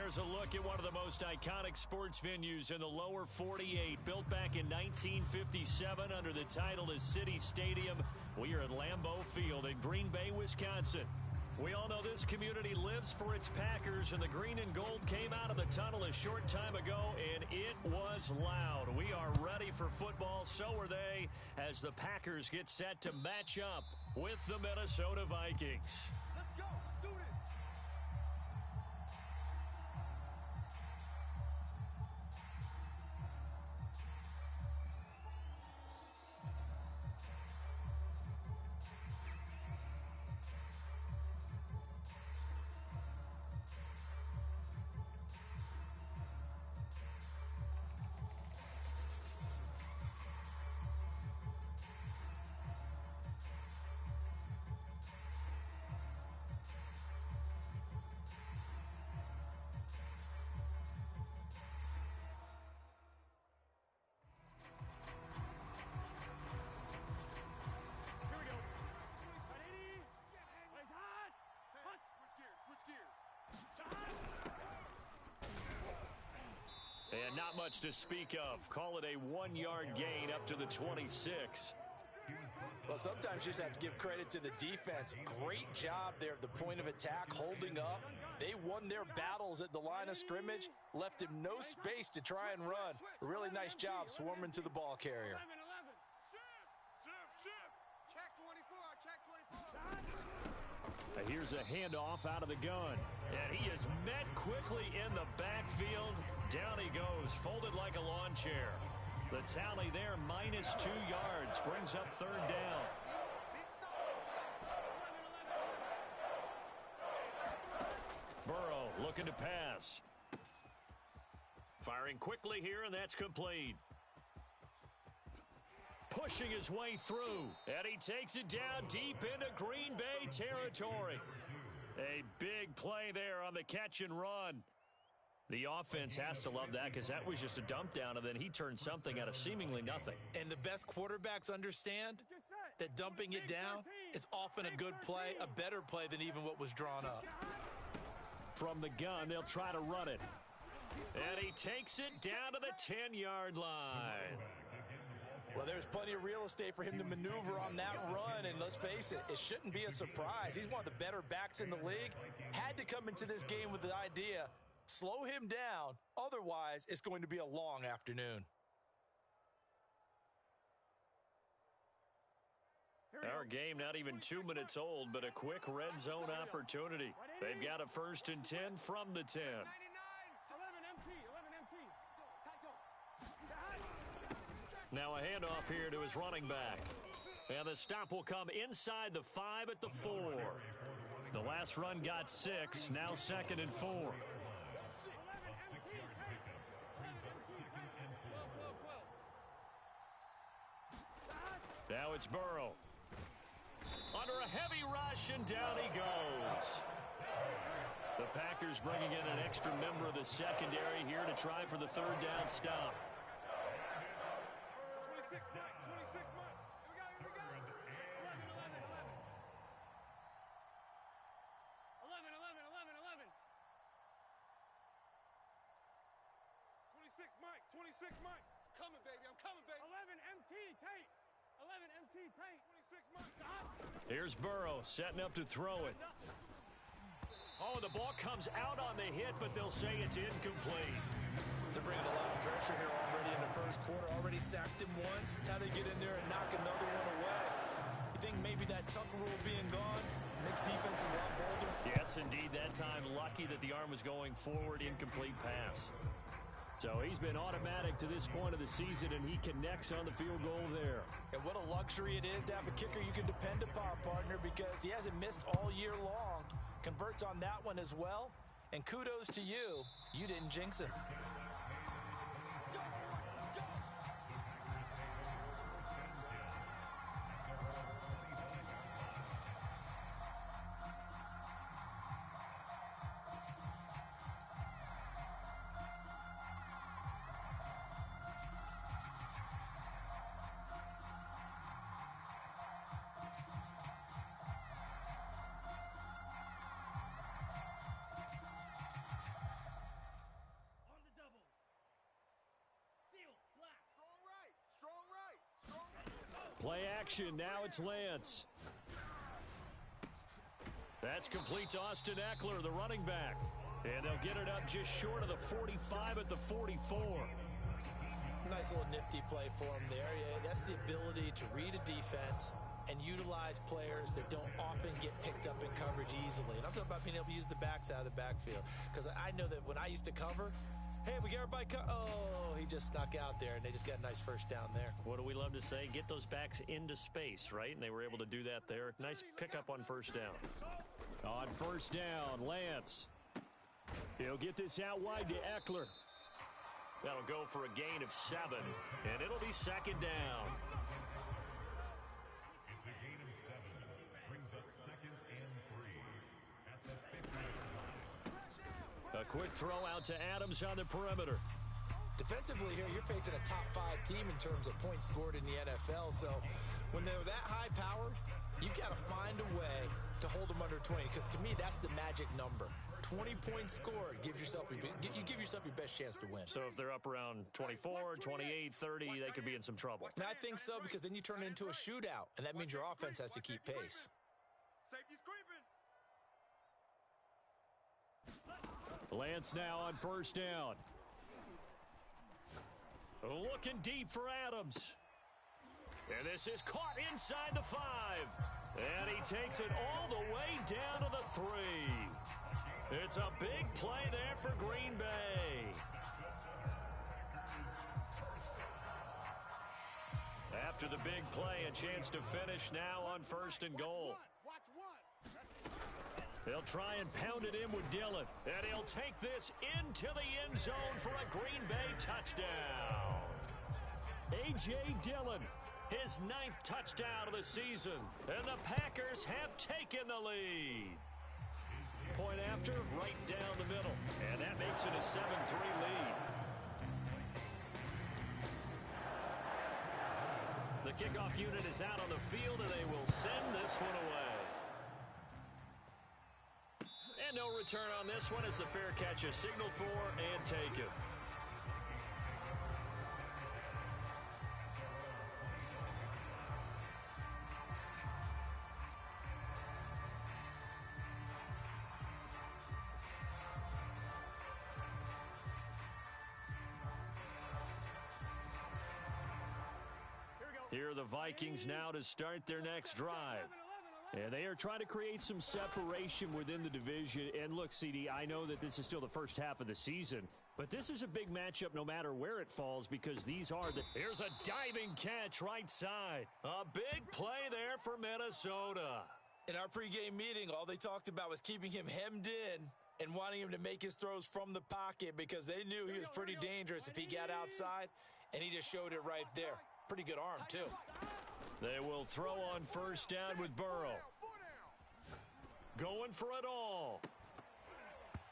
There's a look at one of the most iconic sports venues in the lower 48, built back in 1957 under the title of City Stadium. We are at Lambeau Field in Green Bay, Wisconsin. We all know this community lives for its Packers, and the green and gold came out of the tunnel a short time ago, and it was loud. We are ready for football, so are they, as the Packers get set to match up with the Minnesota Vikings. Let's go. Let's do this. And not much to speak of. Call it a 1-yard gain up to the 26. Well, sometimes you just have to give credit to the defense. Great job there at the point of attack, holding up. They won their battles at the line of scrimmage, left him no space to try and run. A really nice job swarming to the ball carrier. Check 24, check 24. Here's a handoff out of the gun. And he is met quickly in the backfield. Down he goes, folded like a lawn chair. The tally there, -2 yards, brings up third down. Burrow looking to pass. Firing quickly here, and that's complete. Pushing his way through, and he takes it down deep into Green Bay territory. A big play there on the catch and run. The offense has to love that because that was just a dump down, and then he turned something out of seemingly nothing. And the best quarterbacks understand that dumping it down is often a good play, a better play than even what was drawn up. From the gun, they'll try to run it. And he takes it down to the 10-yard line. Well, there's plenty of real estate for him to maneuver on that run, and let's face it, it shouldn't be a surprise. He's one of the better backs in the league. Had to come into this game with the idea, slow him down, otherwise it's going to be a long afternoon. Our game not even 2 minutes old, but a quick red zone opportunity. They've got a 1st and 10 from the 10. 11 MT. Now a handoff here to his running back. And the stop will come inside the 5 at the 4. The last run got 6, now 2nd and 4. Now it's Burrow. Under a heavy rush, and down he goes. The Packers bringing in an extra member of the secondary here to try for the third down stop. 26 Mike. Here we go. 11. 26 Mike. I'm coming, baby. 11 MT tight. 26 Mike. Stop. Here's Burrow setting up to throw it. Oh, the ball comes out on the hit, but they'll say it's incomplete. They're bringing a lot of pressure here already in the first quarter. Already sacked him once. Now they get in there and knock another one away. You think maybe that Tucker rule being gone makes defenses a lot bolder? Yes, indeed. That time, lucky that the arm was going forward, incomplete pass. So he's been automatic to this point of the season, and he connects on the field goal there. And what a luxury it is to have a kicker you can depend upon, partner, because he hasn't missed all year long. Converts on that one as well. And kudos to you. You didn't jinx him. action. Now it's Lance. That's complete to Austin Eckler, the running back. And they'll get it up just short of the 45 at the 44. Nice little nifty play for him there. Yeah, that's the ability to read a defense and utilize players that don't often get picked up in coverage easily. And I'm talking about being able to use the backs out of the backfield. Because I know that when I used to cover, hey, we got everybody oh, he just snuck out there, and they just got a nice first down there. What do we love to say? Get those backs into space, right? And they were able to do that there. Nice pickup on first down. On first down, Lance. He'll get this out wide to Eckler. That'll go for a gain of 7, and it'll be second down. It's a gain of 7. Brings up 2nd and 3 at the 50. A quick throw out to Adams on the perimeter. Defensively here, you're facing a top 5 team in terms of points scored in the NFL. So when they're that high powered, you got to find a way to hold them under 20. Because to me, that's the magic number. 20 points scored gives yourself you give yourself your best chance to win. So if they're up around 24, 28, 30, they could be in some trouble. And I think so, because then you turn it into a shootout, and that means your offense has to keep pace. Safety's creeping. Lance now on first down. Looking deep for Adams. And this is caught inside the 5. And he takes it all the way down to the 3. It's a big play there for Green Bay. After the big play, a chance to finish now on first and goal. They'll try and pound it in with Dillon. And he'll take this into the end zone for a Green Bay touchdown. A.J. Dillon, his 9th touchdown of the season. And the Packers have taken the lead. Point after, right down the middle. And that makes it a 7-3 lead. The kickoff unit is out on the field, and they will send this one away. And no return on this one as the fair catch is signaled for and taken. Here are the Vikings now to start their next drive. And they are trying to create some separation within the division. And look, CD, I know that this is still the first half of the season, but this is a big matchup no matter where it falls, because these are the... Here's a diving catch right side. A big play there for Minnesota. In our pregame meeting, all they talked about was keeping him hemmed in and wanting him to make his throws from the pocket, because they knew he was pretty dangerous if he got outside, and he just showed it right there. Pretty good arm, too. They will throw on first down with Burrow. Going for it all.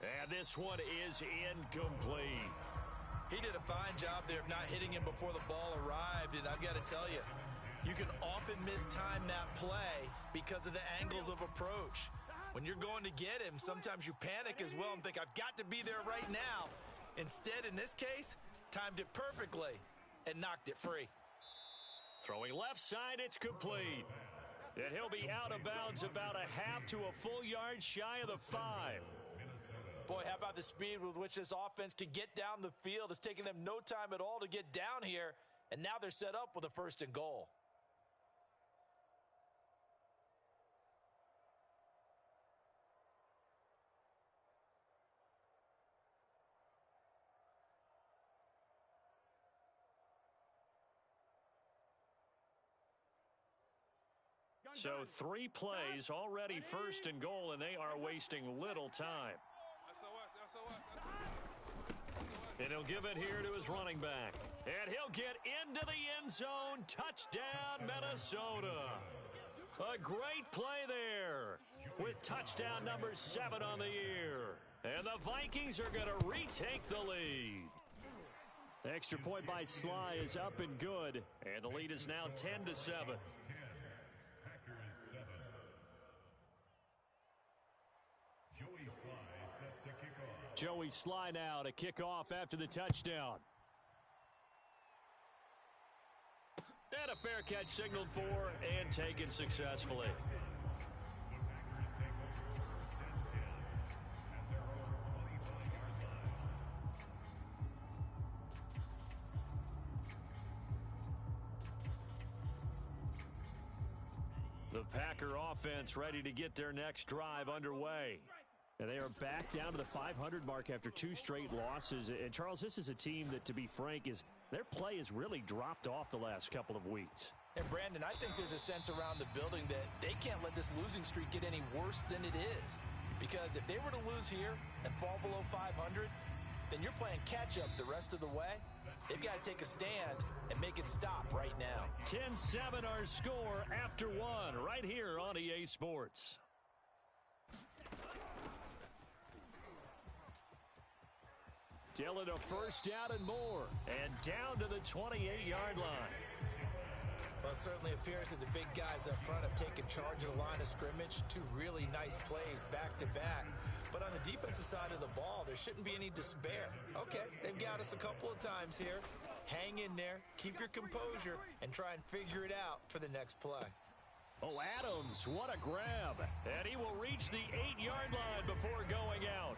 And this one is incomplete. He did a fine job there of not hitting him before the ball arrived, and I've got to tell you, you can often mistime that play because of the angles of approach. When you're going to get him, sometimes you panic as well and think, I've got to be there right now. Instead, in this case, timed it perfectly and knocked it free. Throwing left side, it's complete. And he'll be out of bounds about a half to a full yard shy of the 5. Boy, how about the speed with which this offense can get down the field? It's taken them no time at all to get down here, and now they're set up with a 1st and goal. So 3 plays, already 1st and goal, and they are wasting little time. And he'll give it here to his running back. And he'll get into the end zone. Touchdown, Minnesota. A great play there with touchdown number 7 on the year. And the Vikings are going to retake the lead. Extra point by Sly is up and good. And the lead is now 10-7. Joey Sly now to kick off after the touchdown. And a fair catch signaled for and taken successfully. The Packer offense ready to get their next drive underway. And they are back down to the 500 mark after 2 straight losses. And, Charles, this is a team that, to be frank, their play has really dropped off the last couple of weeks. And, Brandon, I think there's a sense around the building that they can't let this losing streak get any worse than it is. Because if they were to lose here and fall below 500, then you're playing catch-up the rest of the way. They've got to take a stand and make it stop right now. 10-7 our score after 1 right here on EA Sports. Dillon a first down and more. And down to the 28-yard line. Well, it certainly appears that the big guys up front have taken charge of the line of scrimmage. 2 really nice plays back-to-back. But on the defensive side of the ball, there shouldn't be any despair. Okay, they've got us a couple of times here. Hang in there, keep your composure, and try and figure it out for the next play. Oh, Adams, what a grab. And he will reach the 8-yard line before going out.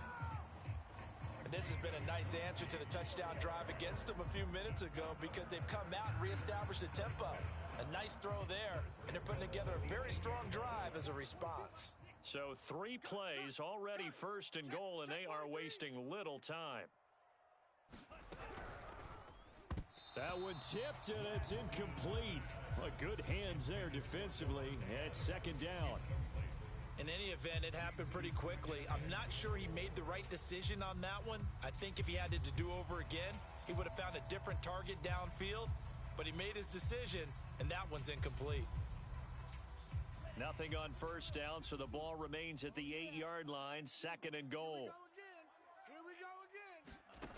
And this has been a nice answer to the touchdown drive against them a few minutes ago because they've come out and reestablished the tempo. A nice throw there, and they're putting together a very strong drive as a response. So 3 plays, already first and goal, and they are wasting little time. That one tipped, and it's incomplete. Well, good hands there defensively, and second down. In any event, it happened pretty quickly. I'm not sure he made the right decision on that one. I think if he had to do over again, he would have found a different target downfield. But he made his decision, and that one's incomplete. Nothing on first down, so the ball remains at the 8-yard line, second and goal. Here we go again.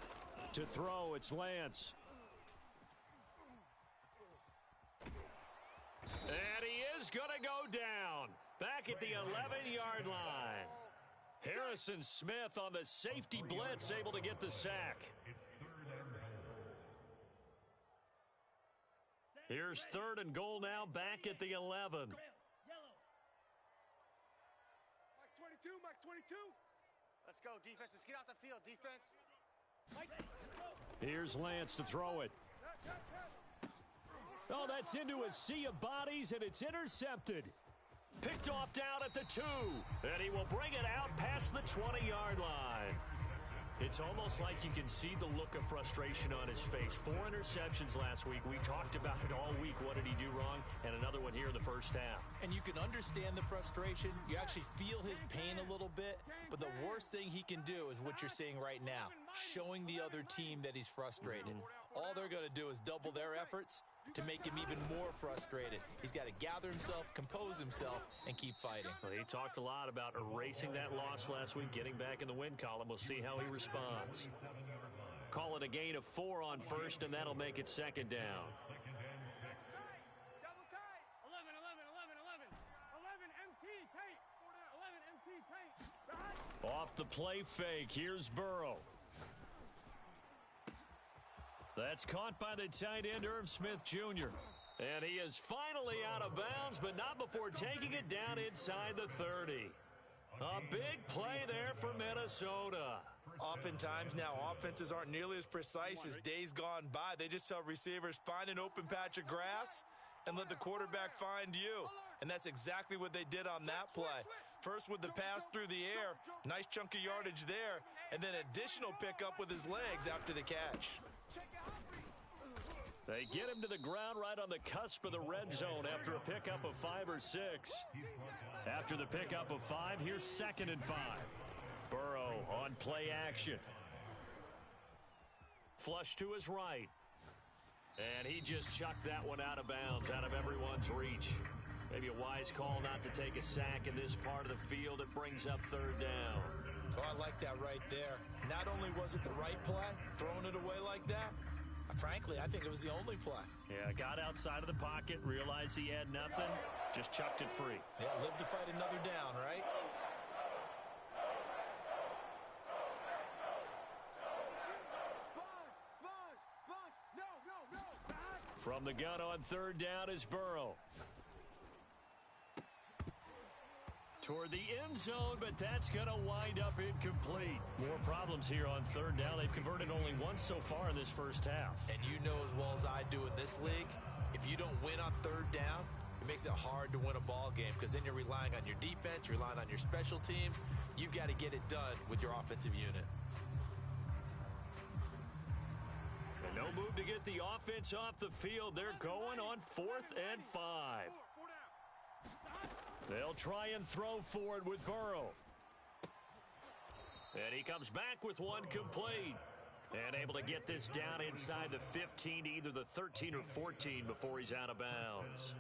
To throw, it's Lance. And he is going to go down. Back at the 11-yard line. Harrison Smith on the safety blitz, able to get the sack. Here's third and goal now, back at the 11. Max 22, Max 22. Let's go, defense. Let's get out the field, defense. Here's Lance to throw it. Oh, that's into a sea of bodies, and it's intercepted. Picked off down at the 2, and he will bring it out past the 20-yard line. It's almost like you can see the look of frustration on his face. 4 interceptions last week. We talked about it all week. What did he do wrong? And another one here in the first half. And you can understand the frustration. You actually feel his pain a little bit. But the worst thing he can do is what you're seeing right now, showing the other team that he's frustrated. All they're going to do is double their efforts to make him even more frustrated. He's got to gather himself, compose himself, and keep fighting. Well, he talked a lot about erasing that loss last week, getting back in the win column. We'll see how he responds. Call it a gain of 4 on first, and that'll make it second down. Double tight. 11, 11, 11, 11. 11 MT tight. 11 MT tight. Off the play fake, here's Burrow. That's caught by the tight end, Irv Smith Jr. And he is finally out of bounds, but not before taking it down inside the 30. A big play there for Minnesota. Oftentimes now, offenses aren't nearly as precise as days gone by. They just tell receivers, find an open patch of grass and let the quarterback find you. And that's exactly what they did on that play. First with the pass through the air, nice chunk of yardage there, and then additional pickup with his legs after the catch. They get him to the ground right on the cusp of the red zone after a pickup of 5 or 6. After the pickup of 5, here's second and 5. Burrow on play action. Flush to his right. And he just chucked that one out of bounds, out of everyone's reach. Maybe a wise call not to take a sack in this part of the field. It brings up third down. Oh, I like that right there. Not only was it the right play, throwing it away like that, frankly, I think it was the only play. Yeah, got outside of the pocket, realized he had nothing, just chucked it free. Yeah, live to fight another down, right? Sponge, sponge, sponge. No, no, no. From the gun on third down is Burrow. Toward the end zone, but that's going to wind up incomplete. More problems here on third down. They've converted only once so far in this first half. And you know as well as I do in this league, if you don't win on third down, it makes it hard to win a ball game because then you're relying on your defense, you're relying on your special teams. You've got to get it done with your offensive unit. And no move to get the offense off the field. They're going on 4th and 5. They'll try and throw for it with Burrow. And he comes back with one complete. And able to get this down inside the 15, either the 13 or 14 before he's out of bounds.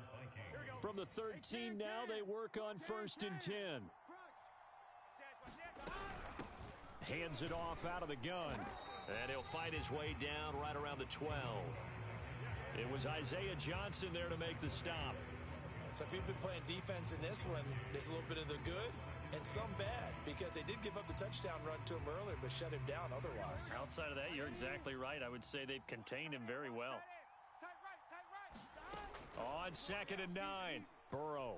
From the 13 now, they work on 1st and 10. Hands it off out of the gun. And he'll fight his way down right around the 12. It was Isaiah Johnson there to make the stop. So if you've been playing defense in this one, there's a little bit of the good and some bad because they did give up the touchdown run to him earlier but shut him down otherwise. Outside of that, you're exactly right. I would say they've contained him very well. On 2nd and 9, Burrow.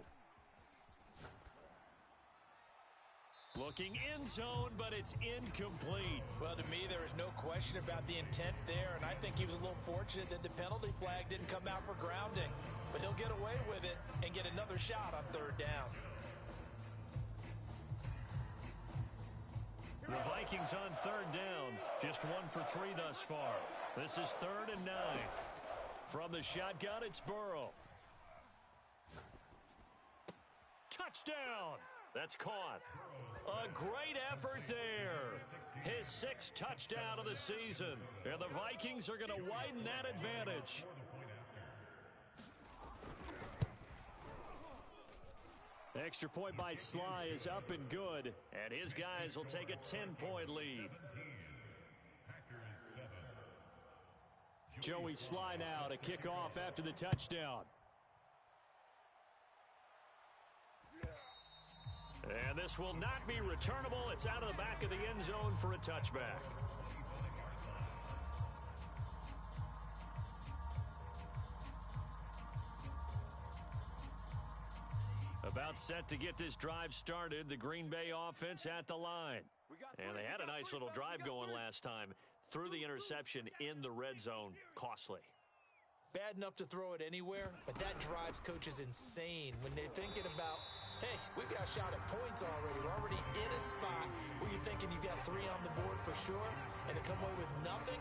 Looking end zone, but it's incomplete. Well, to me, there is no question about the intent there, and I think he was a little fortunate that the penalty flag didn't come out for grounding. But he'll get away with it and get another shot on third down. The Vikings on third down, just 1 for 3 thus far. This is 3rd and 9. From the shotgun, it's Burrow. Touchdown! That's caught. A great effort there. His 6th touchdown of the season. And the Vikings are going to widen that advantage. Extra point by Sly is up and good. And his guys will take a 10-point lead. Joey Sly now to kick off after the touchdown. And this will not be returnable. It's out of the back of the end zone for a touchback. About set to get this drive started. The Green Bay offense at the line. And they had a nice little drive going last time. Threw the interception in the red zone. Costly. Bad enough to throw it anywhere, but that drives coaches insane when they're thinking about, hey, we've got a shot at points already. We're already in a spot where you're thinking you've got 3 on the board for sure, and to come away with nothing,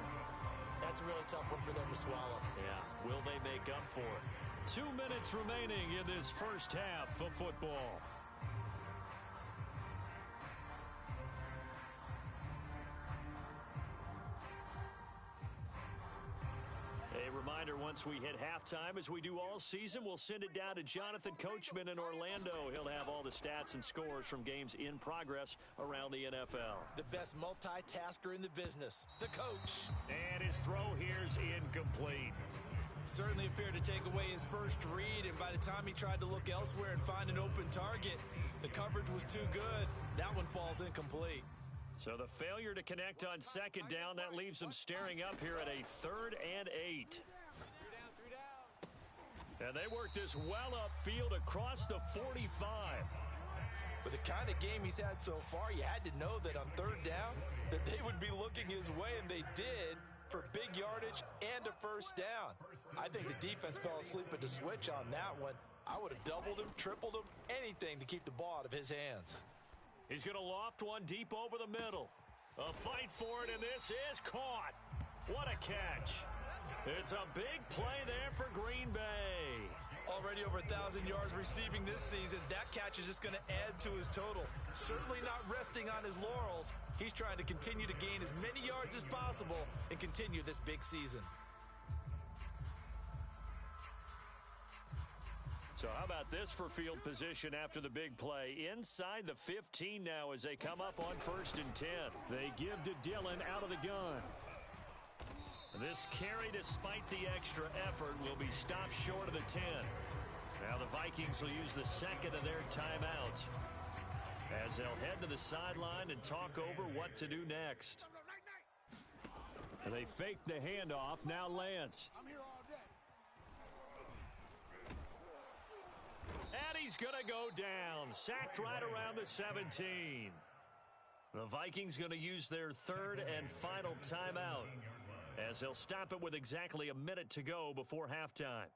that's a really tough one for them to swallow. Yeah, will they make up for it? 2 minutes remaining in this first half of football. A reminder, once we hit halftime, as we do all season, we'll send it down to Jonathan Coachman in Orlando. He'll have all the stats and scores from games in progress around the NFL. The best multitasker in the business, the coach. And his throw here's incomplete. Certainly appeared to take away his first read, and by the time he tried to look elsewhere and find an open target, the coverage was too good. That one falls incomplete. So the failure to connect on 2nd down, that leaves them staring up here at a 3rd and 8. And they work this well upfield across the 45. With the kind of game he's had so far, you had to know that on 3rd down, that they would be looking his way, and they did, for big yardage and a first down. I think the defense fell asleep at the switch on that one. I would have doubled him, tripled him, anything to keep the ball out of his hands. He's going to loft one deep over the middle. A fight for it, and this is caught. What a catch. It's a big play there for Green Bay. Already over 1,000 yards receiving this season. That catch is just going to add to his total. Certainly not resting on his laurels. He's trying to continue to gain as many yards as possible and continue this big season. So how about this for field position after the big play? Inside the 15 now as they come up on 1st and 10. They give to Dillon out of the gun. This carry, despite the extra effort, will be stopped short of the 10. Now the Vikings will use the 2nd of their timeouts as they'll head to the sideline and talk over what to do next. And they fake the handoff. Now Lance. he's going to go down. Sacked right around the 17. The Vikings going to use their third and final timeout as they'll stop it with exactly a minute to go before halftime.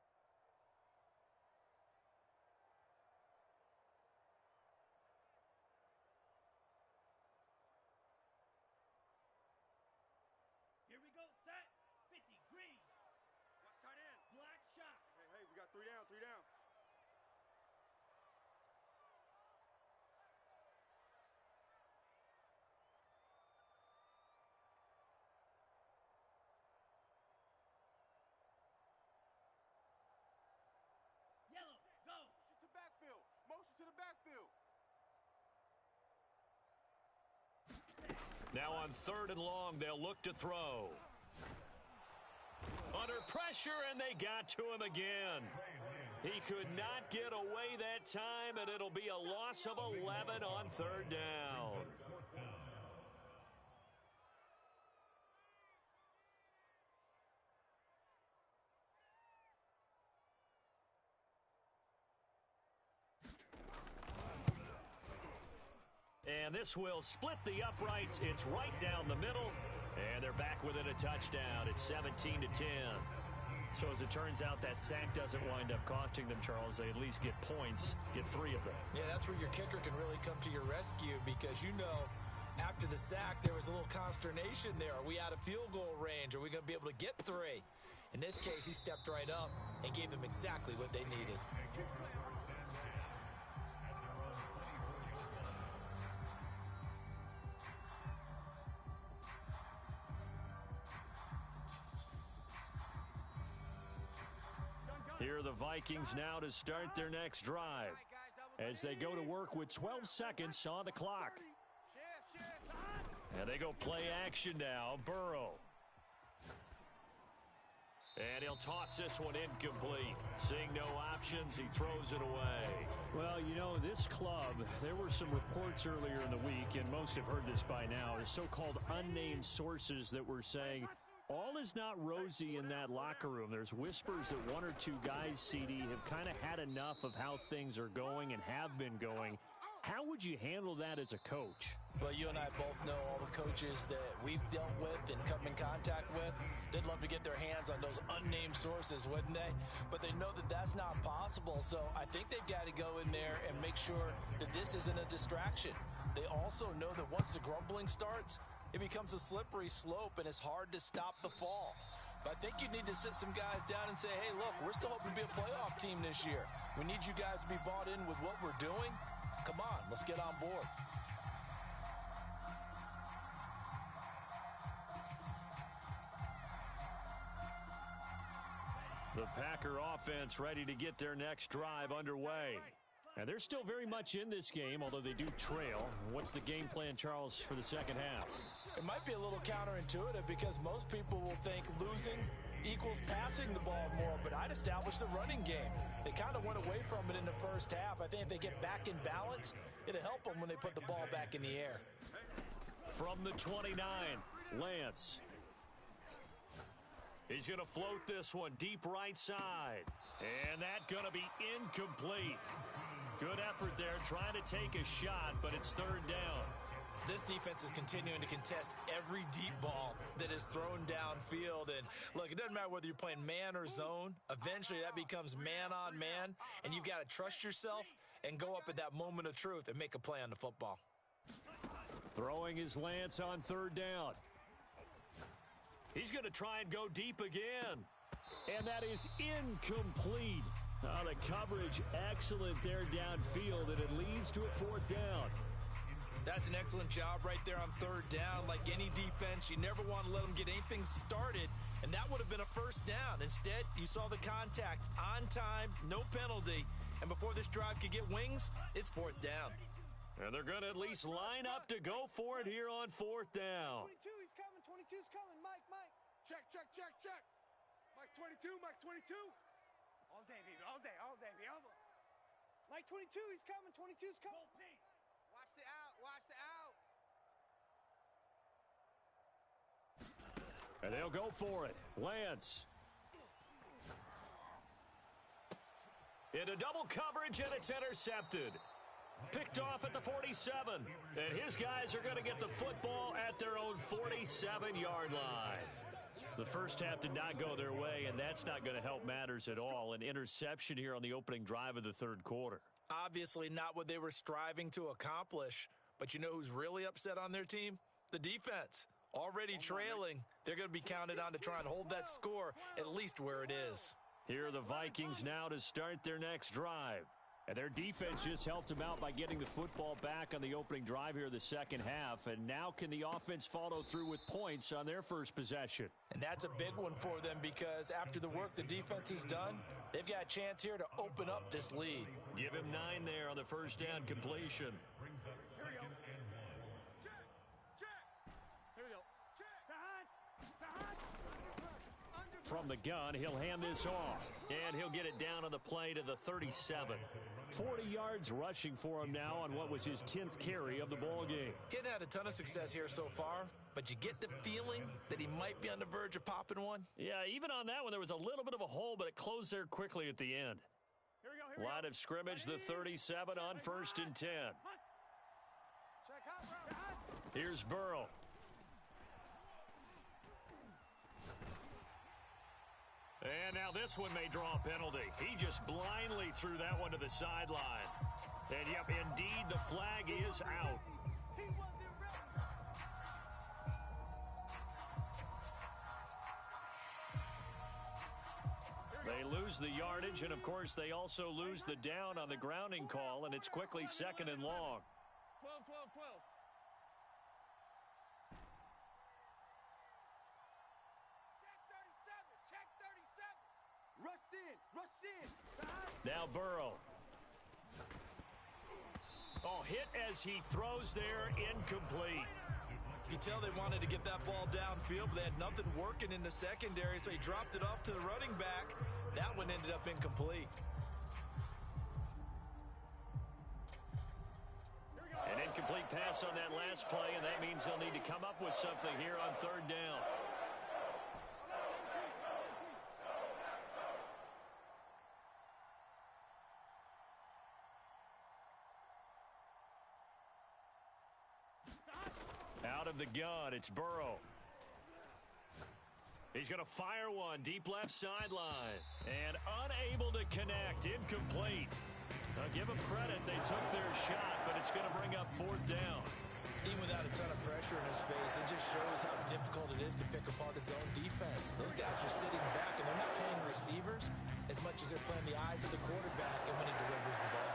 Here we go, set, 50, green. Watch tight end. Black shot. Hey, we got 3 down, 3 down. Yellow, go. Motion to backfield. Motion to the backfield. Now on 3rd and long, they'll look to throw. Under pressure, and they got to him again. He could not get away that time, and it'll be a loss of 11 on 3rd down. And this will split the uprights. It's right down the middle. And they're back within a touchdown. It's 17-10. So as it turns out, that sack doesn't wind up costing them, Charles. They at least get points, get 3 of them. Yeah, that's where your kicker can really come to your rescue, because you know after the sack there was a little consternation there. Are we out of field goal range? Are we going to be able to get 3? In this case, he stepped right up and gave them exactly what they needed. Here are the Vikings now to start their next drive as they go to work with 12 seconds on the clock. And they go play action now. Burrow. And he'll toss this one incomplete. Seeing no options, he throws it away. Well, you know, this club, there were some reports earlier in the week, and most have heard this by now, the so-called unnamed sources that were saying all is not rosy in that locker room. There's whispers that 1 or 2 guys, CD, have kind of had enough of how things are going and have been going. How would you handle that as a coach? Well, you and I both know all the coaches that we've dealt with and come in contact with. They'd love to get their hands on those unnamed sources, wouldn't they? But they know that that's not possible, so I think they've got to go in there and make sure that this isn't a distraction. They also know that once the grumbling starts, it becomes a slippery slope, and it's hard to stop the fall. But I think you need to sit some guys down and say, hey, look, we're still hoping to be a playoff team this year. We need you guys to be bought in with what we're doing. Come on, let's get on board. The Packer offense ready to get their next drive underway. And they're still very much in this game, although they do trail. What's the game plan, Charles, for the second half? It might be a little counterintuitive because most people will think losing equals passing the ball more, but I'd establish the running game. They kind of went away from it in the first half. I think if they get back in balance, it'll help them when they put the ball back in the air. From the 29, Lance. He's going to float this one deep right side. And that's going to be incomplete. Good effort there, trying to take a shot, but it's 3rd down. This defense is continuing to contest every deep ball that is thrown downfield. And look, it doesn't matter whether you're playing man or zone. Eventually, that becomes man on man, and you've got to trust yourself and go up at that moment of truth and make a play on the football. Throwing his Lance on 3rd down. He's going to try and go deep again. And that is incomplete. The coverage excellent there downfield, and it leads to a 4th down. That's an excellent job right there on 3rd down. Like any defense, you never want to let them get anything started, and that would have been a 1st down. Instead, you saw the contact on time, no penalty, and before this drive could get wings, it's 4th down. And they're going to at least line up to go for it here on 4th down. 22, he's coming. 22's coming. Mike. Check. Mike's 22, Mike's 22. All day, baby. All day, baby. Mike 22, he's coming. 22's coming. Watch the out. And they'll go for it. Lance. Into double coverage, and it's intercepted. Picked off at the 47. And his guys are going to get the football at their own 47-yard line. The first half did not go their way, and that's not going to help matters at all. An interception here on the opening drive of the third quarter. Obviously not what they were striving to accomplish. But you know who's really upset on their team? The defense. Already trailing. They're going to be counted on to try and hold that score at least where it is. Here are the Vikings now to start their next drive. And their defense just helped them out by getting the football back on the opening drive here in the second half. And now can the offense follow through with points on their first possession? And that's a big one for them because after the work the defense has done, they've got a chance here to open up this lead. Give him 9 there on the first down completion. From the gun, he'll hand this off. And he'll get it down on the play to the 37. 40 yards rushing for him now on what was his 10th carry of the ball game. He hadn't had a ton of success here so far, but you get the feeling that he might be on the verge of popping one. Yeah, even on that one, there was a little bit of a hole, but it closed there quickly at the end. Line of scrimmage, the 37 on 1st and 10. Here's Burrow. And now this one may draw a penalty. He just blindly threw that one to the sideline. And, yep, indeed, the flag is out. They lose the yardage, and, of course, they also lose the down on the grounding call, and it's quickly 2nd and long. 12. Rush in. Now Burrow. Oh, hit as he throws there, incomplete. You can tell they wanted to get that ball downfield, but they had nothing working in the secondary, so he dropped it off to the running back. That one ended up incomplete. An incomplete pass on that last play, and that means they'll need to come up with something here on 3rd down. Out of the gun, it's Burrow. He's going to fire one deep left sideline. And unable to connect, incomplete. Now give them credit, they took their shot, but it's going to bring up 4th down. Even without a ton of pressure in his face, it just shows how difficult it is to pick apart his own defense. Those guys are sitting back, and they're not playing receivers as much as they're playing the eyes of the quarterback and when he delivers the ball.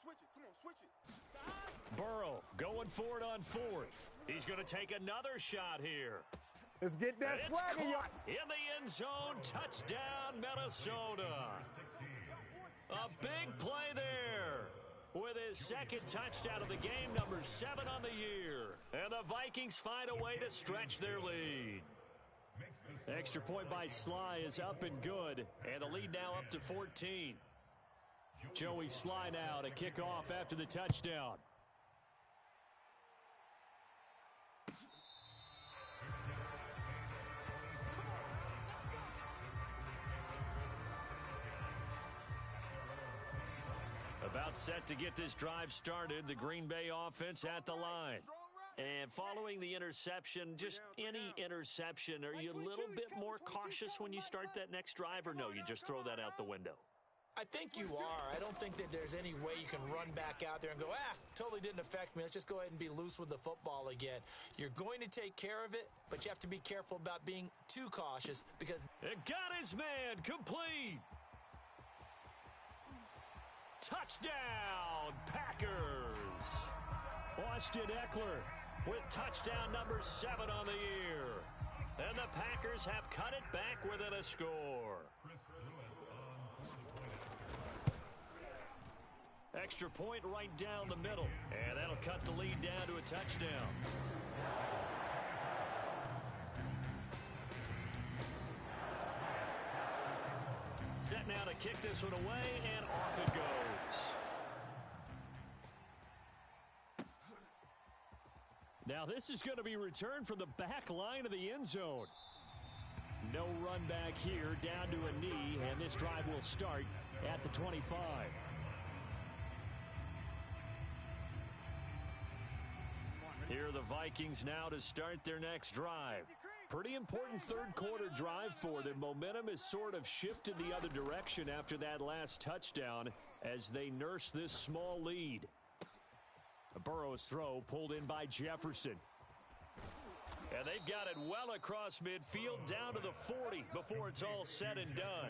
Switch it. Come on, switch it. Burrow going for it on 4th. He's going to take another shot here. Let's get that swagger, y'all. In the end zone, touchdown, Minnesota. A big play there with his 2nd touchdown of the game, number 7 on the year. And the Vikings find a way to stretch their lead. Extra point by Sly is up and good, and the lead now up to 14. Joey Sly now to kick off after the touchdown. About set to get this drive started, the Green Bay offense at the line. And following the interception, just any interception, are you a little bit more cautious when you start that next drive, or no, you just throw that out the window? I think you are. I don't think that there's any way you can run back out there and go, totally didn't affect me. Let's just go ahead and be loose with the football again. You're going to take care of it, but you have to be careful about being too cautious because... It got his man complete. Touchdown, Packers. Austin Eckler with touchdown number 7 on the year. And the Packers have cut it back within a score. Extra point right down the middle. And that'll cut the lead down to a touchdown. set now to kick this one away, and off it goes. Now this is going to be returned from the back line of the end zone. No run back here, down to a knee, and this drive will start at the 25. Here are the Vikings now to start their next drive. Pretty important third quarter drive for them. Momentum has sort of shifted the other direction after that last touchdown as they nurse this small lead. Burrow's throw pulled in by Jefferson. And they've got it well across midfield down to the 40 before it's all said and done.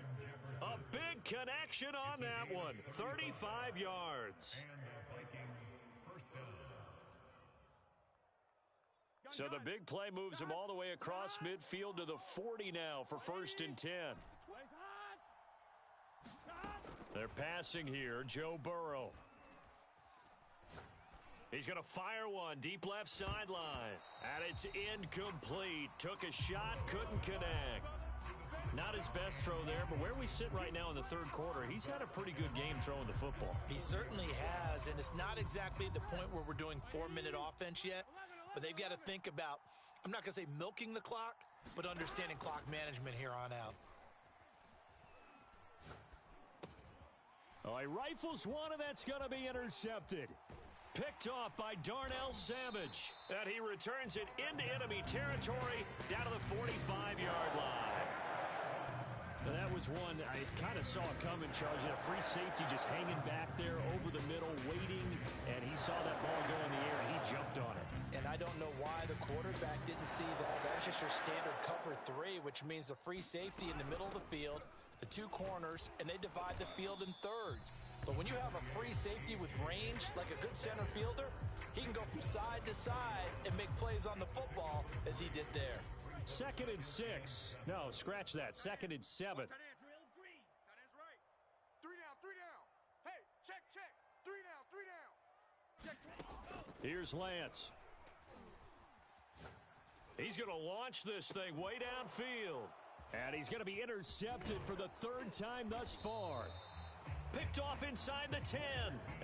A big connection on that one. 35 yards. So the big play moves them all the way across midfield to the 40 now for 1st and 10. They're passing here. Joe Burrow. He's going to fire one deep left sideline. And it's incomplete. Took a shot, couldn't connect. Not his best throw there, but where we sit right now in the third quarter, he's had a pretty good game throwing the football. He certainly has, and it's not exactly the point where we're doing 4-minute offense yet, but they've got to think about, I'm not going to say milking the clock, but understanding clock management here on out. Oh, he rifles one, and that's going to be intercepted. Picked off by Darnell Savage. And he returns it into enemy territory down to the 45-yard line. Now that was one I kind of saw coming, Charles. You had a free safety just hanging back there over the middle, waiting, and he saw that ball go in the air, and he jumped on it. And I don't know why the quarterback didn't see that. That was just your standard cover 3, which means the free safety in the middle of the field, the 2 corners, and they divide the field in thirds. But when you have a free safety with range, like a good center fielder, he can go from side to side and make plays on the football as he did there. 2nd and 6. No, scratch that. 2nd and 7. Drill green. Tight end's right. 3 down, 3 down. Hey, check. 3 down, 3 down. Check. Here's Lance. He's going to launch this thing way downfield. And he's going to be intercepted for the 3rd time thus far. Picked off inside the 10.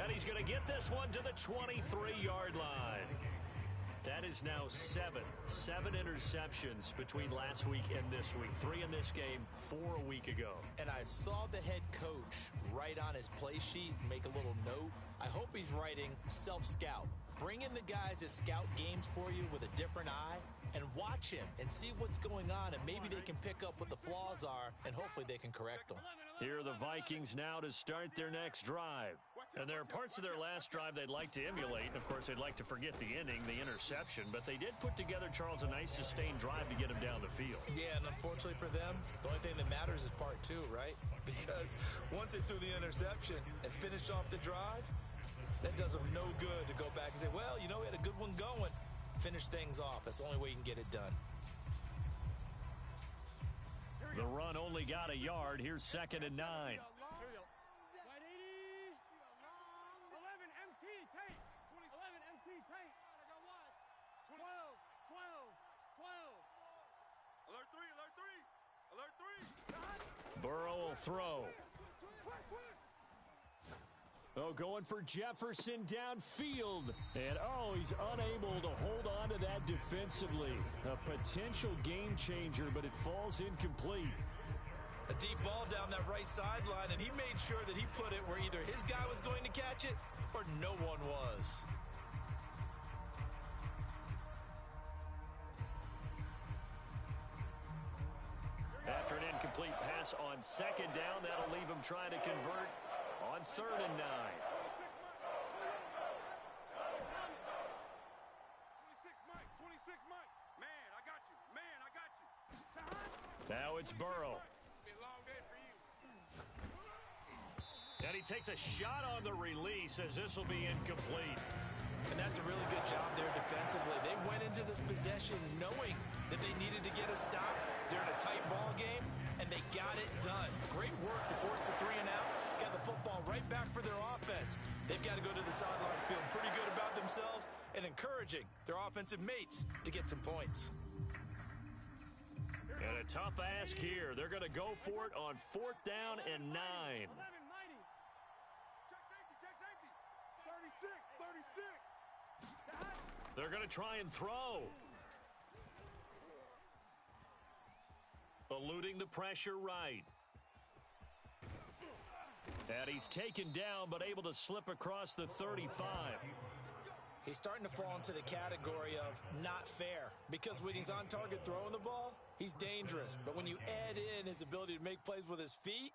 And he's going to get this one to the 23-yard line. That is now 7 interceptions between last week and this week. 3 in this game, 4 a week ago. And I saw the head coach write on his play sheet, make a little note. I hope he's writing self-scout. Bring in the guys that scout games for you with a different eye and watch him and see what's going on, and maybe they can pick up what the flaws are, and hopefully they can correct them. Here are the Vikings now to start their next drive. And there are parts of their last drive they'd like to emulate. Of course, they'd like to forget the inning, the interception. But they did put together, Charles, a nice sustained drive to get him down the field. Yeah, and unfortunately for them, the only thing that matters is part 2, right? Because once they threw the interception and finished off the drive, that does them no good to go back and say, well, you know, we had a good one going. Finish things off. That's the only way you can get it done. The run only got a yard. Here's 2nd and 9. 12. Burrow will throw. Oh, going for Jefferson downfield. And, he's unable to hold on to that defensively. A potential game changer, but it falls incomplete. A deep ball down that right sideline, and he made sure that he put it where either his guy was going to catch it or no one was. After an incomplete pass on 2nd down, that'll leave him trying to convert on 3rd and 9. 26, Mike. Man, I got you. Now it's Burrow. Be a long day for you. And he takes a shot on the release as this will be incomplete. And that's a really good job there defensively. They went into this possession knowing that they needed to get a stop. They're in a tight ball game, and they got it done. Great work to force the 3 and out. Got the football right back for their offense. They've got to go to the sidelines feeling pretty good about themselves and encouraging their offensive mates to get some points. And a tough ask here. They're going to go for it on 4th down and 9. 11, mighty. Check safety. 36. They're going to try and throw. Eluding the pressure right. And he's taken down, but able to slip across the 35. He's starting to fall into the category of not fair, because when he's on target throwing the ball, he's dangerous. But when you add in his ability to make plays with his feet,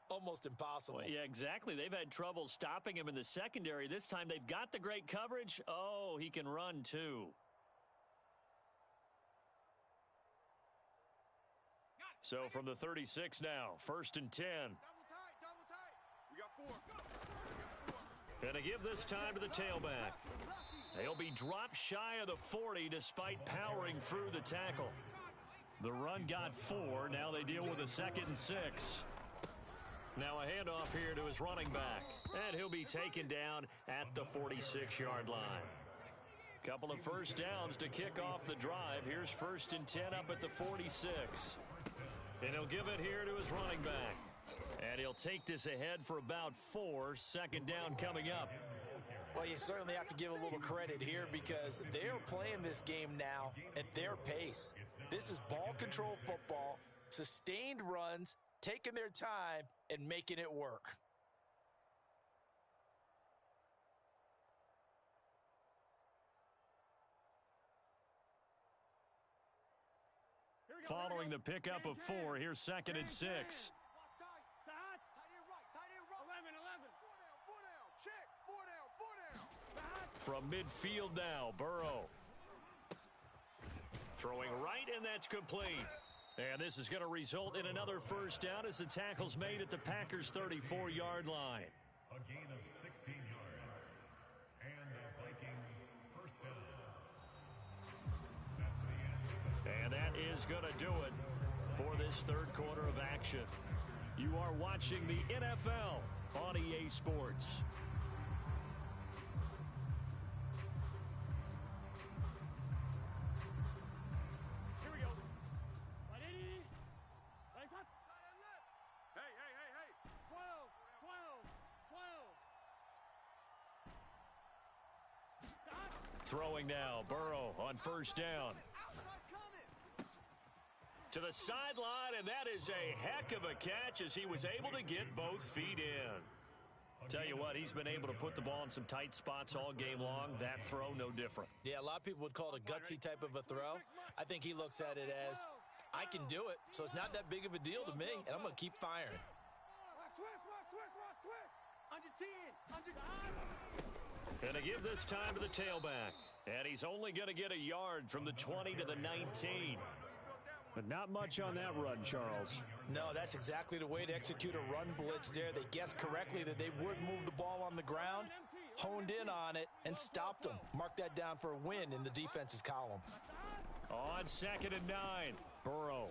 almost impossible. Well, yeah, exactly. They've had trouble stopping him in the secondary. This time they've got the great coverage. Oh, he can run too. So from the 36 now, 1st and 10. Double tight. We got 4. Gonna give this time to the tailback. They'll be dropped shy of the 40 despite powering through the tackle. The run got 4. Now they deal with a 2nd and 6. Now a handoff here to his running back. And he'll be taken down at the 46-yard line. Couple of first downs to kick off the drive. Here's 1st and 10 up at the 46. And he'll give it here to his running back. And he'll take this ahead for about 4. 2nd down coming up. Well, you certainly have to give a little credit here because they're playing this game now at their pace. This is ball control football, sustained runs, taking their time, and making it work. Following the pickup of 4, here's 2nd and 6. Watch tight. Tight end right. 11. 4 down. Check. 4 down. From midfield now, Burrow. Throwing right, and that's complete. And this is going to result in another first down as the tackle's made at the Packers' 34-yard line. A gain of 16 yards. And the Vikings first down. That's the end. And that is going to do it for this 3rd quarter of action. You are watching the NFL on EA Sports. Here we go. 180. Legs up. Hey. 12. Throwing now, Burrow on 1st down. Outside coming. To the sideline, and that is a heck of a catch as he was able to get both feet in. Tell you what, he's been able to put the ball in some tight spots all game long. That throw, no different. Yeah, a lot of people would call it a gutsy type of a throw. I think he looks at it as, I can do it, so it's not that big of a deal to me, and I'm going to keep firing. Watch twist. Under 10. Under 10. And to give this time to the tailback. And he's only going to get a yard from the 20 to the 19. But not much on that run, Charles. No, that's exactly the way to execute a run blitz there. They guessed correctly that they would move the ball on the ground, honed in on it, and stopped them. Mark that down for a win in the defense's column. On 2nd and 9, Burrow.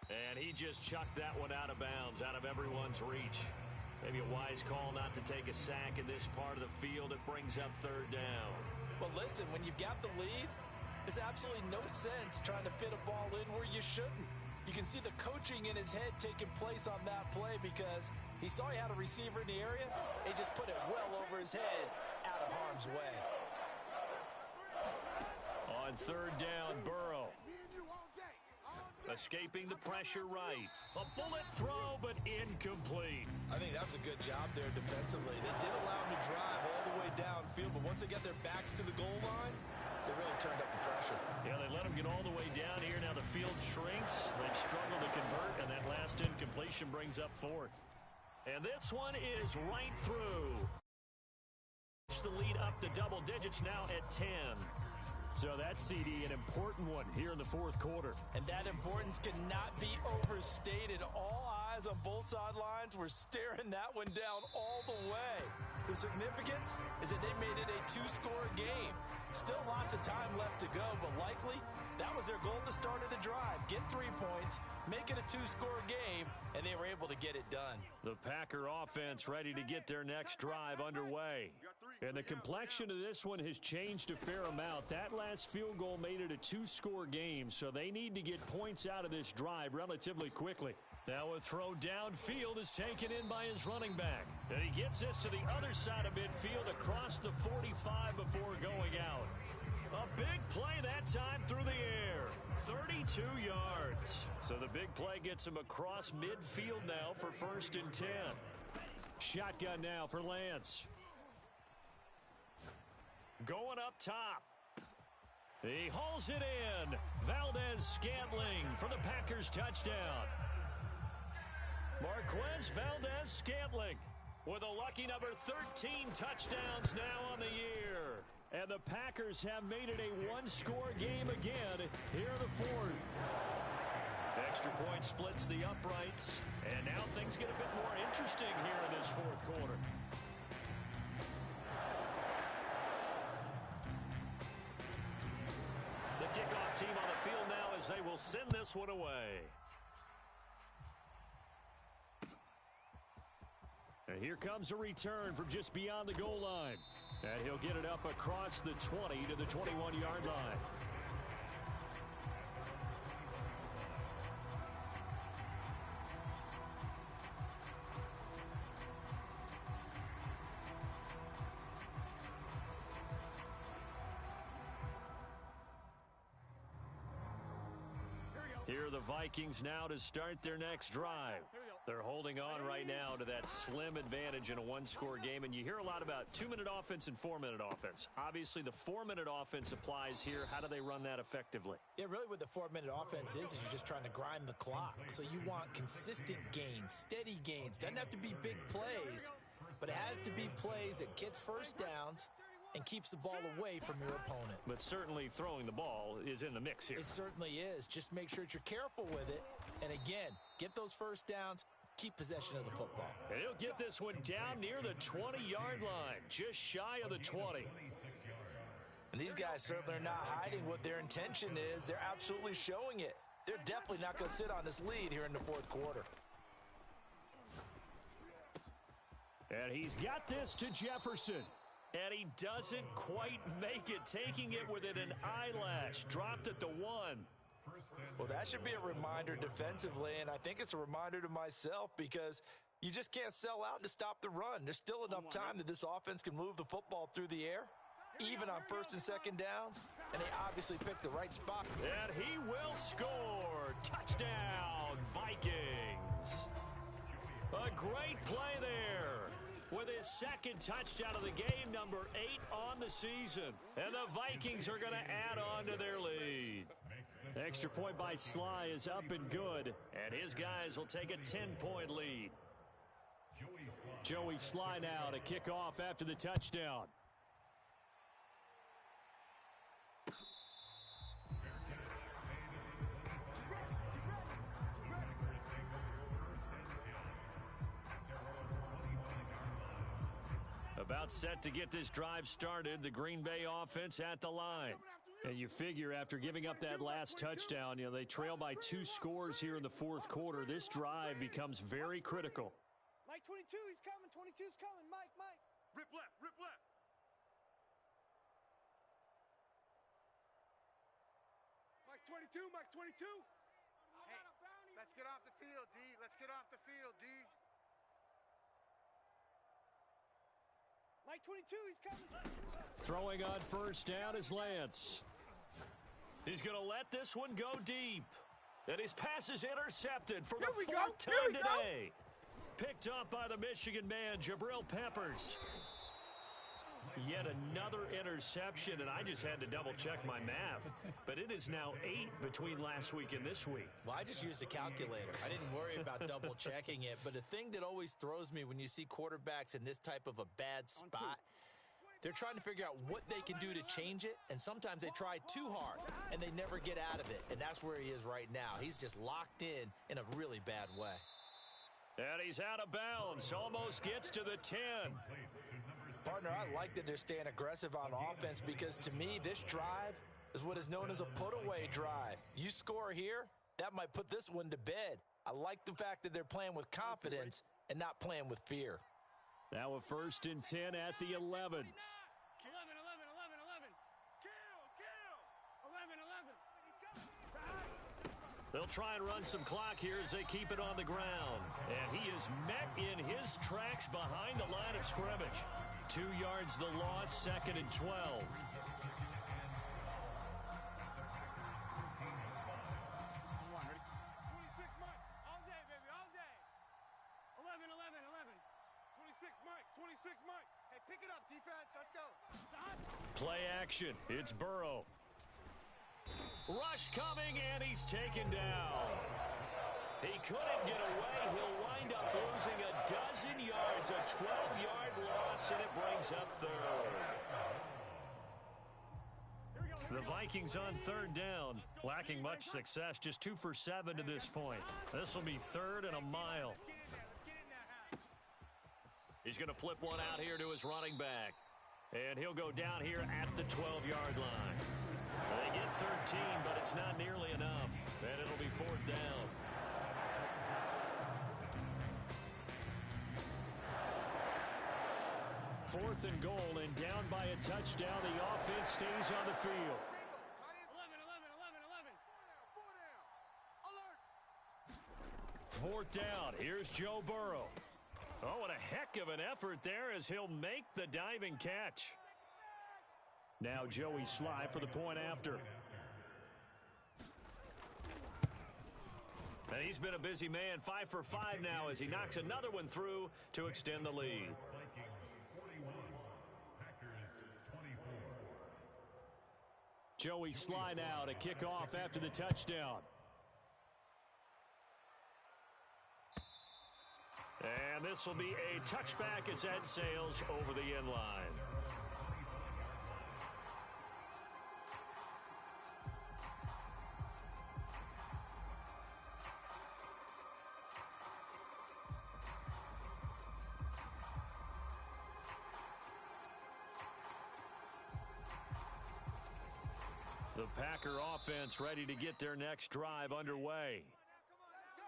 And he just chucked that one out of bounds, out of everyone's reach. Maybe a wise call not to take a sack in this part of the field. It brings up 3rd down. Well, listen, when you've got the lead, there's absolutely no sense trying to fit a ball in where you shouldn't. You can see the coaching in his head taking place on that play because he saw he had a receiver in the area. He just put it well over his head out of harm's way. On 3rd down, Burrow. Escaping the pressure right. A bullet throw, but incomplete. I think that was a good job there defensively. They did allow him to drive all the way downfield, but once they got their backs to the goal line, they really turned up the pressure. Yeah, they let him get all the way down here. Now the field shrinks. They've struggled to convert, and that last incompletion brings up 4th. And this one is right through. The lead up to double digits now at 10. So that CD, an important one here in the 4th quarter. And that importance cannot be overstated. All eyes on both sidelines were staring that one down all the way. The significance is that they made it a 2-score game. Still lots of time left to go, but likely that was their goal at the start of the drive. Get 3 points, make it a 2-score game, and they were able to get it done. The Packer offense ready to get their next drive underway. You got 3. And the complexion of this one has changed a fair amount. That last field goal made it a two-score game, so they need to get points out of this drive relatively quickly. Now a throw downfield is taken in by his running back. And he gets this to the other side of midfield across the 45 before going out. A big play that time through the air. 32 yards. So the big play gets him across midfield now for 1st and 10. Shotgun now for Lance. Going up top. He hauls it in. Valdez-Scantling for the Packers touchdown. Marquez Valdez-Scantling with a lucky number 13 touchdowns now on the year. And the Packers have made it a one-score game again here in the 4th. Extra point splits the uprights. And now things get a bit more interesting here in this 4th quarter. The kickoff team on the field now as they will send this one away. And here comes a return from just beyond the goal line. And he'll get it up across the 20 to the 21-yard line. Here are the Vikings now to start their next drive. They're holding on right now to that slim advantage in a one-score game, and you hear a lot about 2-minute offense and 4-minute offense. Obviously, the 4-minute offense applies here. How do they run that effectively? Yeah, really what the 4-minute offense is you're just trying to grind the clock. So you want consistent gains, steady gains. Doesn't have to be big plays, but it has to be plays that gets first downs and keeps the ball away from your opponent. But certainly throwing the ball is in the mix here. It certainly is. Just make sure that you're careful with it. And again, get those first downs, keep possession of the football. And he'll get this one down near the 20-yard line, just shy of the 20. And these guys certainly are not hiding what their intention is. They're absolutely showing it. They're definitely not going to sit on this lead here in the 4th quarter. And he's got this to Jefferson. And he doesn't quite make it, taking it within an eyelash. Dropped at the 1. Well, that should be a reminder defensively, and I think it's a reminder to myself because you just can't sell out to stop the run. There's still enough time that this offense can move the football through the air, even on 1st and 2nd downs, and they obviously picked the right spot. And he will score. Touchdown, Vikings. A great play there. With his 2nd touchdown of the game, number 8 on the season. And the Vikings are going to add on to their lead. Extra point by Sly is up and good. And his guys will take a 10-point lead. Joey Sly now to kick off after the touchdown. About set to get this drive started, the Green Bay offense at the line. And you figure after giving up that last touchdown, they trail by 2 scores here in the 4th quarter. This drive becomes very critical. Mike 22, he's coming. 22's coming. Mike. Rip left. Mike's 22. Hey, let's get off the field, D. Let's get off the field, D. Mike 22, he's coming. Throwing on 1st down is Lance. He's going to let this one go deep. And his pass is intercepted for the 4th time today. Picked up by the Michigan man, Jabril Peppers. Yet another interception, and I just had to double-check my math. But it is now 8 between last week and this week. Well, I just used a calculator. I didn't worry about double-checking it. But the thing that always throws me when you see quarterbacks in this type of a bad spot, they're trying to figure out what they can do to change it, and sometimes they try too hard, and they never get out of it. And that's where he is right now. He's just locked in a really bad way. And he's out of bounds. Almost gets to the 10. Partner, I like that they're staying aggressive on offense because, to me, this drive is what is known as a put-away drive. You score here, that might put this one to bed. I like the fact that they're playing with confidence and not playing with fear. Now a 1st and 10 at the 11. 11, 11, 11, 11. Kill! 11, 11. They'll try and run some clock here as they keep it on the ground. And he is met in his tracks behind the line of scrimmage. 2 yards the loss, 2nd and 12. 26, Mike. All day, baby, all day. 11, 11, 11. 26, Mike. 26, Mike. Hey, pick it up, defense. Let's go. Play action. It's Burrow. Rush coming, and he's taken down. He couldn't get away. He'll wind up losing a dozen yards, a 12-yard loss, and it brings up 3rd. The Vikings on 3rd down, lacking much success, just 2 for 7 to this point. This will be 3rd and a mile. He's going to flip one out here to his running back. And he'll go down here at the 12-yard line. They get 13, but it's not nearly enough. And it'll be 4th down. Fourth and goal, and down by a touchdown. The offense stays on the field. 11, 11, 11, 11. Alert. 4th down. Here's Joe Burrow. Oh, what a heck of an effort there as he'll make the diving catch. Now Joey Sly for the point after. And he's been a busy man, 5 for 5 now as he knocks another one through to extend the lead. Vikings 41, Packers 24. Joey Sly now to kick off after the touchdown. And this will be a touchback as that sails over the end line. The Packer offense ready to get their next drive underway.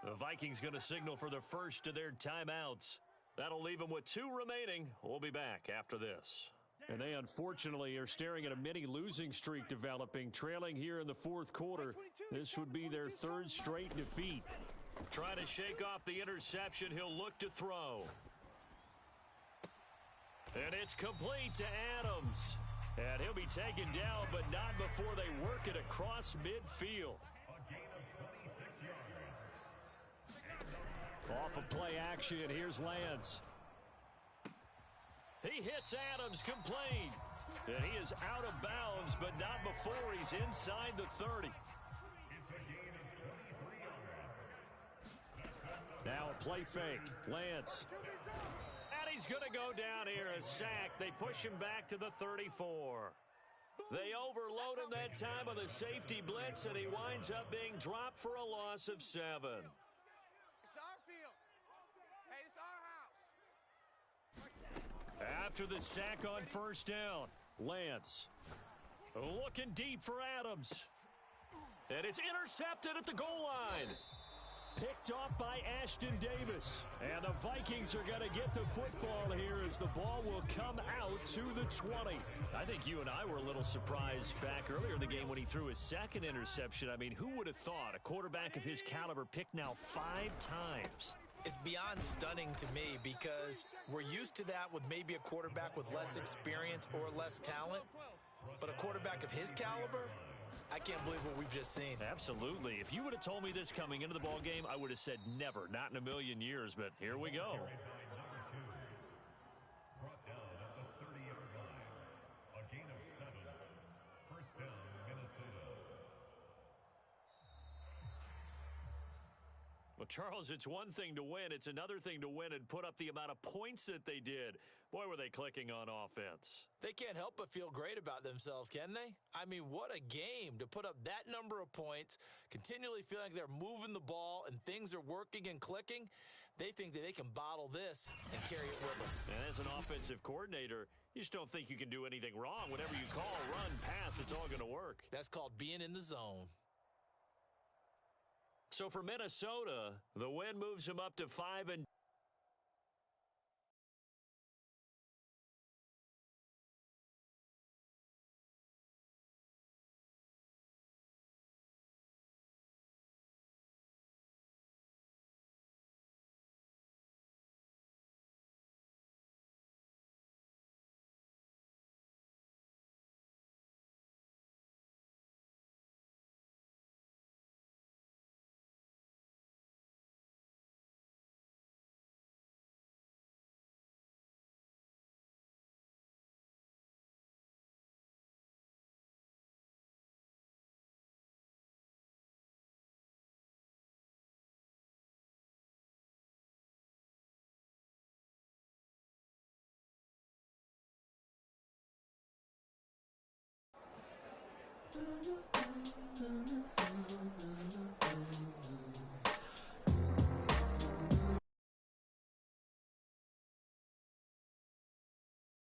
The Vikings going to signal for the first of their timeouts. That'll leave them with 2 remaining. We'll be back after this. And they unfortunately are staring at a mini losing streak developing, trailing here in the 4th quarter. This would be their 3rd straight defeat. Trying to shake off the interception, he'll look to throw. And it's complete to Adams. And he'll be taken down, but not before they work it across midfield. Off of play action, here's Lance. He hits Adams complete. And he is out of bounds, but not before he's inside the 30. Now a play fake. Lance. And he's going to go down here, a sack. They push him back to the 34. They overload him that time on the safety blitz, and he winds up being dropped for a loss of 7. It's our field. Hey, it's our house. After the sack on 1st down, Lance looking deep for Adams. And it's intercepted at the goal line. Picked off by Ashton Davis. And the Vikings are going to get the football here as the ball will come out to the 20. I think you and I were a little surprised back earlier in the game when he threw his 2nd interception. I mean, who would have thought a quarterback of his caliber picked now 5 times? It's beyond stunning to me because we're used to that with maybe a quarterback with less experience or less talent. But a quarterback of his caliber, I can't believe what we've just seen. Absolutely. If you would have told me this coming into the ball game, I would have said never, not in a million years, but here we go. Brought down at the 30-yard line. A gain of 7. First down, Minnesota. Well, Charles, it's one thing to win. It's another thing to win and put up the amount of points that they did. Boy, were they clicking on offense. They can't help but feel great about themselves, can they? I mean, what a game to put up that number of points, continually feeling like they're moving the ball and things are working and clicking. They think that they can bottle this and carry it with them. And as an offensive coordinator, you just don't think you can do anything wrong. Whatever you call, run, pass, it's all going to work. That's called being in the zone. So for Minnesota, the win moves them up to 5-2.